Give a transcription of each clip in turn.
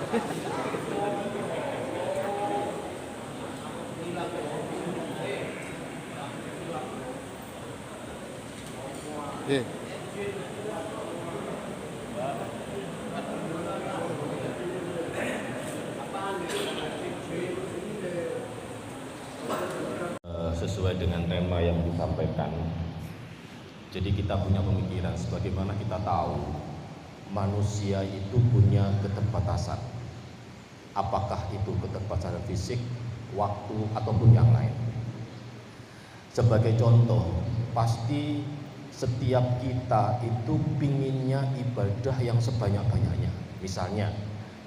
Eh. Sesuai dengan tema yang disampaikan. Jadi kita punya pemikiran sebagaimana kita tahu manusia itu punya keterbatasan. Apakah itu keterbatasan fisik, waktu ataupun yang lain. Sebagai contoh, pasti setiap kita itu pinginnya ibadah yang sebanyak-banyaknya. Misalnya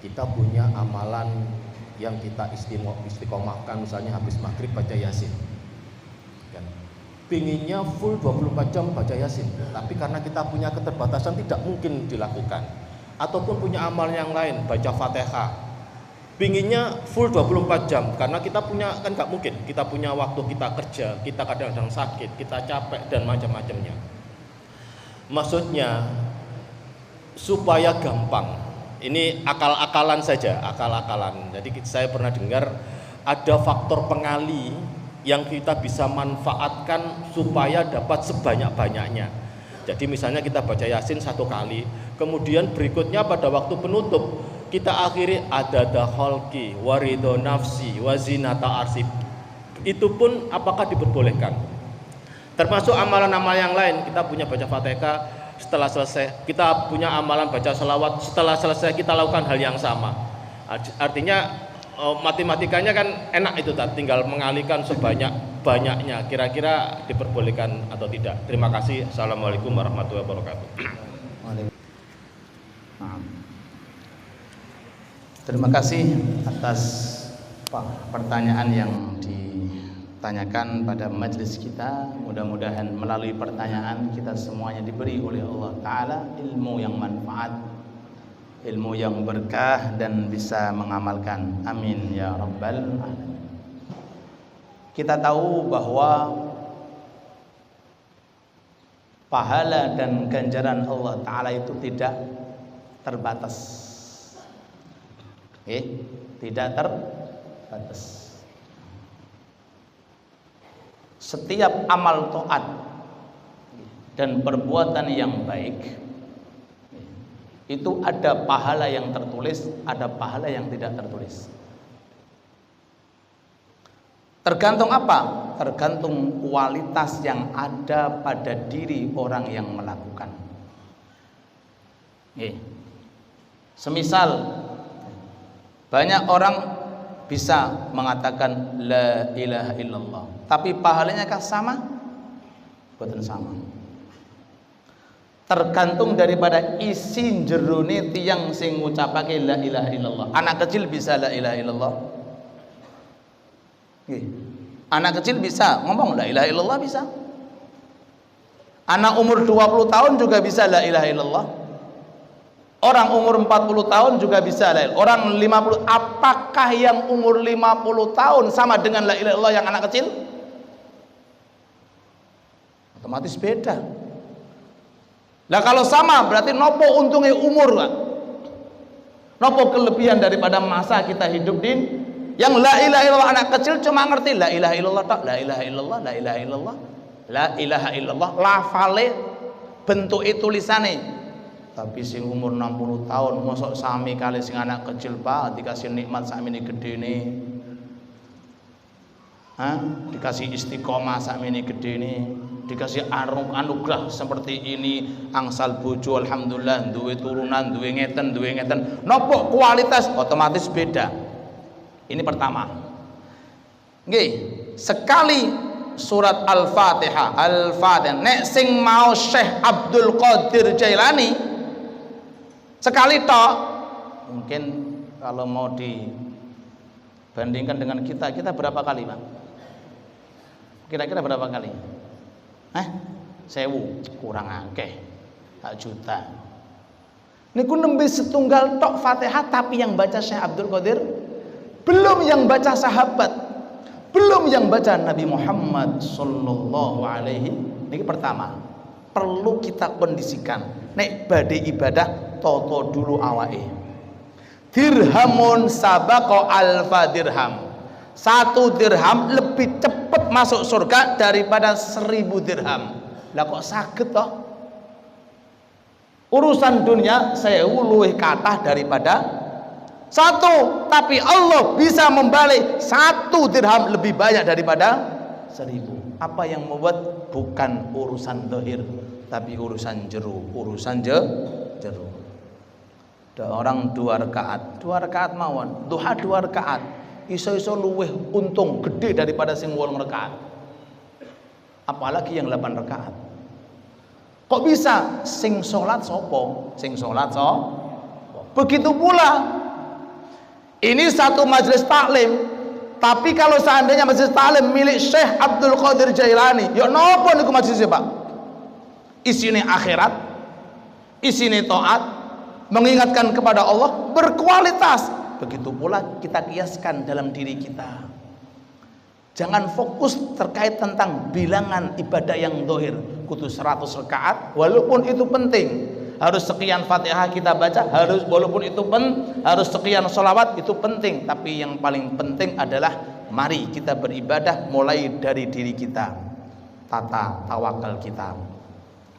kita punya amalan yang kita istiqomahkan, misalnya habis maghrib baca yasin, kan? Pinginnya full 24 jam baca yasin, tapi karena kita punya keterbatasan tidak mungkin dilakukan. Ataupun punya amal yang lain, baca fatihah, pinginnya full 24 jam karena kita punya, kan nggak mungkin, kita punya waktu, kita kerja, kita kadang-kadang sakit, kita capek dan macam-macamnya. Maksudnya supaya gampang, ini akal-akalan saja, akal-akalan. Jadi saya pernah dengar ada faktor pengali yang kita bisa manfaatkan supaya dapat sebanyak-banyaknya. Jadi misalnya kita baca yasin 1 kali, kemudian berikutnya pada waktu penutup kita akhiri adada kholqi warido nafsi wazinata arsib. Itu pun apakah diperbolehkan? Termasuk amalan-amalan yang lain, kita punya baca fatihah, setelah selesai kita punya amalan baca selawat, setelah selesai kita lakukan hal yang sama. Artinya matematikanya kan enak itu, tinggal mengalihkan sebanyak-banyaknya. Kira-kira diperbolehkan atau tidak? Terima kasih. Assalamualaikum warahmatullahi wabarakatuh. Terima kasih atas pertanyaan yang ditanyakan pada majelis kita. Mudah-mudahan melalui pertanyaan kita semuanya diberi oleh Allah Ta'ala ilmu yang manfaat, ilmu yang berkah dan bisa mengamalkan. Amin ya rabbal alamin. Kita tahu bahwa pahala dan ganjaran Allah Ta'ala itu tidak terbatas. Tidak terbatas. Setiap amal taat dan perbuatan yang baik itu ada pahala yang tertulis, ada pahala yang tidak tertulis. Tergantung apa? Tergantung kualitas yang ada pada diri orang yang melakukan. Semisal banyak orang bisa mengatakan la ilaha illallah, tapi pahalanya kah sama? Bukan sama. Tergantung daripada isi jerone tiyang sing ngucapake la ilaha illallah. Anak kecil bisa la ilaha illallah. Anak kecil bisa ngomong la ilaha illallah, bisa. Anak umur 20 tahun juga bisa la ilaha illallah. Orang umur 40 tahun juga bisa la ilaha. Orang 50, apakah yang umur 50 tahun sama dengan la ilaha illallah yang anak kecil? Otomatis beda. Lah kalau sama berarti nopo untungnya umur, Pak. Nopo kelebihan daripada masa kita hidup din yang la ilaha illallah anak kecil cuma ngerti la ilaha illallah tak, la ilaha illallah, la ilaha illallah, la ilaha illallah, lafale bentuk itu tulisane. Tapi sing umur 60 tahun mosok sami kali sing anak kecil Pak, dikasih nikmat sakmene gedene. Dikasih istiqomah sakmene gedene, dikasih anugerah seperti ini, angsal bojo alhamdulillah, duwe turunan, duwe ngeten. Nopo kualitas otomatis beda. Ini pertama. Nggih, sekali surat Al-Fatihah, nek sing mau Syekh Abdul Qadir Jailani sekali tok, mungkin kalau mau dibandingkan dengan kita berapa kali, Pak? Kira-kira berapa kali? 1000, kurang akeh, tak juta. Niku nembe setunggal tok Fatihah, tapi yang baca Syekh Abdul Qadir, belum yang baca sahabat, belum yang baca Nabi Muhammad sallallahu alaihi. Ini pertama, perlu kita kondisikan. Nek badhe ibadah toto dulu awake. dirhamun sabaqa alfa dirham. 1 dirham lebih cepat masuk surga daripada 1000 dirham. Lah kok saged toh? Urusan dunia saya luwih kathah daripada 1, tapi Allah bisa membalik 1 dirham lebih banyak daripada 1000. Apa yang membuat? Bukan urusan zahir, tapi urusan jero, urusan jero. Ada orang 2 rakaat mawon, duha 2 rakaat, iso-iso luweh untung gede daripada sing 8 rakaat. Apalagi yang 8 rakaat. Kok bisa? Sing salat sapa? Sing salat sapa? Begitu pula ini satu majelis taklim, tapi kalau seandainya majelis taklim milik Syekh Abdul Qadir Jailani, ya napa niku majelisnya, Pak? Isine akhirat, isine taat, mengingatkan kepada Allah, berkualitas. Begitu pula kita kiaskan dalam diri kita. Jangan fokus terkait tentang bilangan ibadah yang zahir, kudu 100 rakaat, walaupun itu penting. Harus sekian Fatihah kita baca, harus walaupun itu harus sekian sholawat, itu penting. Tapi yang paling penting adalah mari kita beribadah mulai dari diri kita. Tata tawakal kita,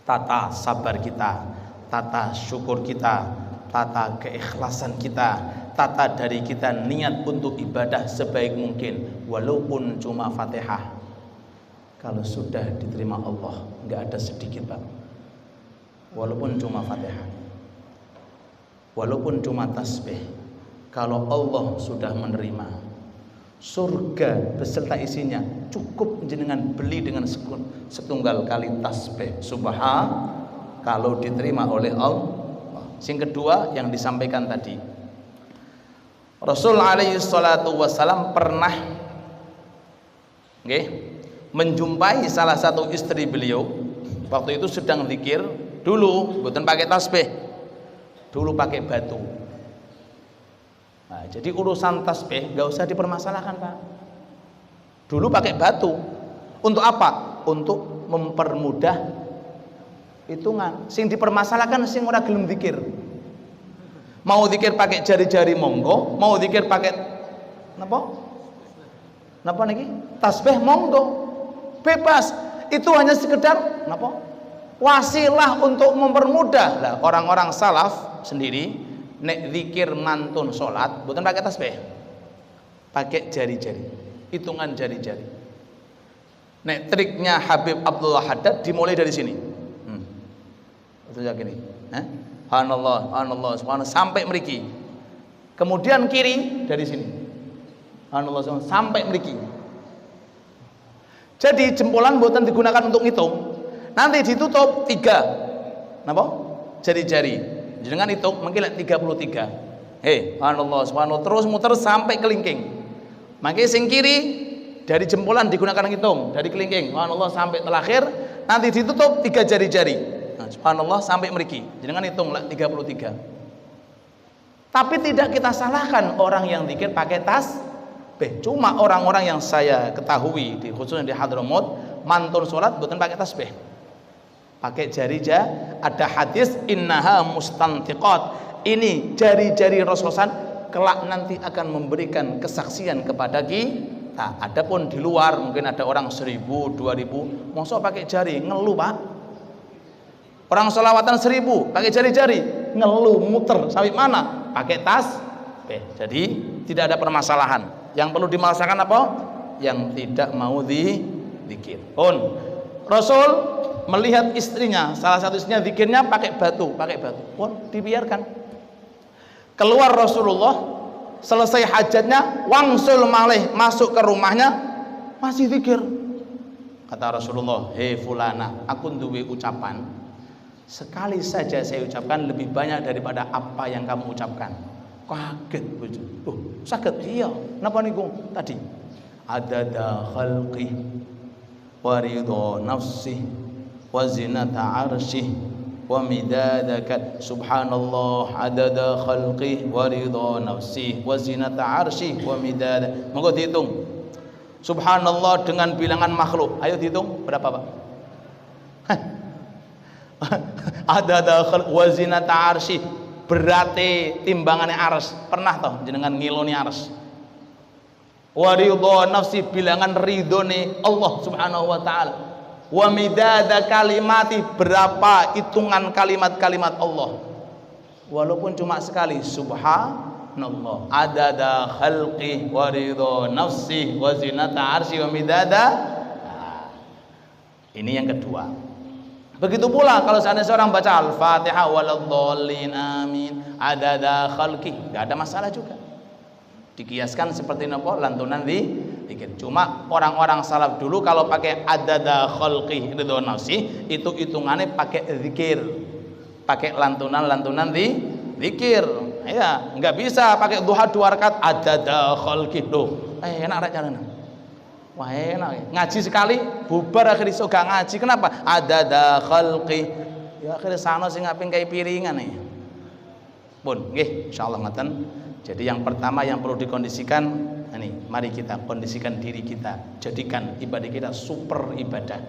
tata sabar kita, tata syukur kita, tata keikhlasan kita, tata dari kita niat untuk ibadah sebaik mungkin, walaupun cuma Fatihah. Kalau sudah diterima Allah, nggak ada sedikit, Pak. Walaupun cuma Fatihah, walaupun cuma tasbih, kalau Allah sudah menerima, surga beserta isinya cukup jenengan beli dengan setunggal kali tasbih subhan, kalau diterima oleh Allah. Yang kedua yang disampaikan tadi, Rasul alaihi salatu wassalam pernah menjumpai salah satu istri beliau, waktu itu sedang zikir. Dulu bukan pakai tasbih, dulu pakai batu. Nah, jadi urusan tasbih nggak usah dipermasalahkan, Pak. Dulu pakai batu. Untuk apa? Untuk mempermudah hitungan. Sing dipermasalahkan sing ora gelem zikir. Mau zikir pakai jari-jari monggo, mau zikir pakai napa niki? Tasbih monggo. Bebas. Itu hanya sekedar wasilah untuk mempermudah. Lah orang-orang salaf sendiri nek zikir mantun salat bukan pakai tasbih, pakai jari-jari, hitungan jari-jari. Nek triknya Habib Abdullah Haddad dimulai dari sini. Itu ya gini, Subhanallah, subhanallah sampai mriki. Kemudian kiri dari sini. Subhanallah sampai mriki. Jadi jempolan buatan digunakan untuk ngitung. Nanti ditutup 3 jari-jari, jangan hitung mungkin 33. Subhanallah, subhanallah, terus muter sampai kelingking. Makanya sing kiri dari jempolan digunakan ngitung, dari kelingking subhanallah sampai terakhir, nanti ditutup 3 jari-jari. Subhanallah sampai mriki, jangan hitung 33. Tapi tidak kita salahkan orang yang zikir pakai tasbih. Cuma orang-orang yang saya ketahui khususnya di Hadramaut mantun sholat bukan pakai tasbih, pakai jari-jari. Ada hadis innaha mustantiqat, ini jari-jari Rasulullah kelak nanti akan memberikan kesaksian kepada kita. Adapun di luar mungkin ada orang 1000, 2000 mosok pakai jari ngeluh, Pak. Orang sholawatan 1000 pakai jari-jari ngeluh muter sampai mana? Pakai tasbih. Jadi tidak ada permasalahan. Yang perlu dimasalahkan apa? Yang tidak mau zikir. Rasul melihat istrinya, salah satu istrinya zikirnya pakai batu, dibiarkan. Keluar Rasulullah, selesai hajatnya, wangsul malih masuk ke rumahnya, masih zikir. Kata Rasulullah, "Hei fulana, aku duwe ucapan. Sekali saja saya ucapkan lebih banyak daripada apa yang kamu ucapkan." Kaget bojo. Saged iya. Napa niku tadi? Adada khalqi wa ridha nafsi wa zinata arsyih wa midada subhanallah adada khalqi wa ridha nafsi wa zinata arsyih wa midada. Monggo dihitung. Subhanallah dengan bilangan makhluk. Ayo dihitung berapa, Pak? Adada khalqi wa zinata arsyih. berate timbangane ares. Pernah toh jenengan ngiloni ares? Wa ridho nafsi, bilangan ridhone Allah Subhanahu wa taala. Wa midada kalimati, berapa hitungan kalimat-kalimat Allah. Walaupun cuma sekali, subhanallah, adada khalqi wa ridho nafsi wa zinata arsy wa midada. Ini yang kedua. Begitu pula kalau seandainya seorang baca Al-Fatihah waladhdallin amin adada khalqi, enggak ada masalah juga. Dikiaskan seperti nopo lantunan zikir. Cuma orang-orang salaf dulu kalau pakai adada khalqi ridho nafsi itu hitungannya pakai zikir. Pakai lantunan zikir. Ya, enggak bisa pakai duha 2 rakaat adada khalqi loh. Enak rek caranya. Wah enak, ngaji sekali bubar akhirnya so gak ngaji. Kenapa? Adada khalqi. Ya akhirnya sana sing ngaping kayak piringan nih. Pun, nggih, insyaallah ngoten. Jadi yang pertama yang perlu dikondisikan, ini mari kita kondisikan diri kita, jadikan ibadah kita super ibadah.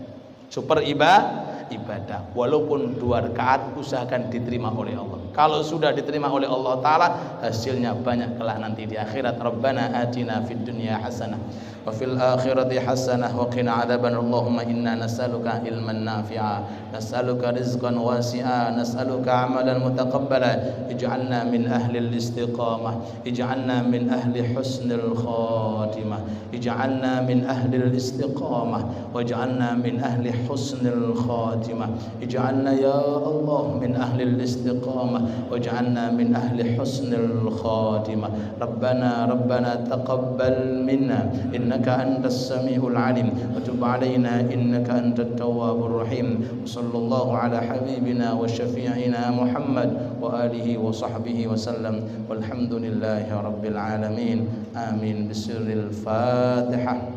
Super ibadah. Walaupun 2 rakaat usahakan diterima oleh Allah. Kalau sudah diterima oleh Allah taala, hasilnya banyak kelak nanti di akhirat. Rabbana atina fid dunya hasanah wa fil akhirati hasanah wa qina adzaban. Allahumma inna nas'aluka ilman nafi'a, nas'aluka rizqan wasi'a, nas'aluka amalan mutaqabbala. Ij'alna min ahli al-istiqamah, ij'alna min ahli husnil khatimah, ij'alna min ahli al-istiqamah, waj'alna min ahli husnil khatimah. Ij'alna ya Allah min ahli al-istiqamah, waj'alna min ahli husnil khatimah. Rabbana taqabbal minna innaka antas samiul alim wa tub alaina innaka antat tawwabur rahim. Sallallahu ala habibina wa syafi'ina Muhammad wa alihi wa sahbihi wa sallam. Walhamdulillahi rabbil alamin. Amin. Bisirril Fatihah.